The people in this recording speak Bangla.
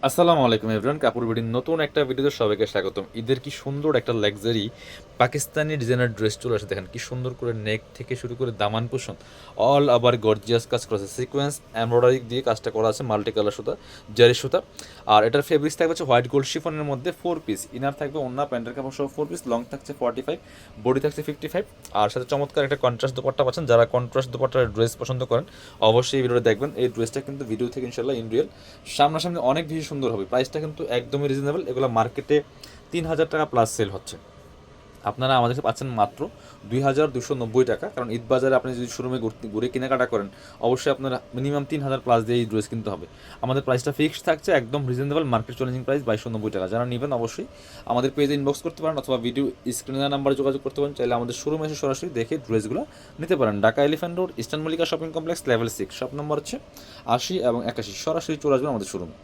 আসসালামু আলাইকুম এভরিওয়ান, কাপুর বিডির নতুন একটা ভিডিওতে সবাইকে স্বাগতম। ঈদের কি সুন্দর একটা লাক্সারি পাকিস্তানি ডিজাইনার ড্রেস চলে আসে, দেখেন কি সুন্দর করে নেক থেকে শুরু করে দামান পোষণ অল আবার গর্জিয়াস কাজ করা আছে, সিকোয়েন্স এমব্রয়ডারি দিয়ে কাজটা করা আছে, মাল্টি কালার সুতা, জারি সুতা। আর এটার ফেব্রিক্স থাকবে হচ্ছে হোয়াইট গোল্ড শিফনের মধ্যে 4 পিস, ইনার থাকবে ওন্না প্যান্টের কাপড় সহ 4 পিস, লং থাকছে 45, বডি থাকছে 55, আর সাথে চমৎকার একটা কন্ট্রাস্ট দোপাট্টা পাচ্ছেন। যারা কন্ট্রাস্ট দোপাট্টার ড্রেস পছন্দ করেন অবশ্যই এই ভিডিওটা দেখবেন। এই ড্রেসটা কিন্তু ভিডিও থেকে ইনশাল্লাহ ইন রিয়েল সামনাসামনি অনেক বেশি সুন্দর হবে। প্রাইসটা কিন্তু একদমই রিজনেবল, এগুলো মার্কেটে 3,000 টাকা প্লাস সেল হচ্ছে, আপনারা আমাদের কাছে পাচ্ছেন মাত্র 2,290 টাকা। কারণ ঈদ বাজারে আপনি যদি শোরুমে ঘুরে কেনাকাটা করেন অবশ্যই আপনারা মিনিমাম 3,000 প্লাস দিয়ে এই ড্রেস কিনতে হবে। আমাদের প্রাইসটা ফিক্সড থাকছে, একদম রিজনেবল মার্কেট চ্যালেঞ্জিং প্রাইস 2,290 টাকা। যারা নেবেন অবশ্যই আমাদের পেজে ইনবক্স করতে পারেন অথবা ভিডিও স্ক্রিনের নাম্বারে যোগাযোগ করতে পারেন। চাইলে আমাদের শোরুমে এসে সরাসরি দেখে ড্রেসগুলো নিতে পারেন। Dhaka elephant road, eastern Mallika shopping complex, level 6, shop number হচ্ছে 80 এবং 81। সরাসরি চলে আসবেন আমাদের শোরুমে।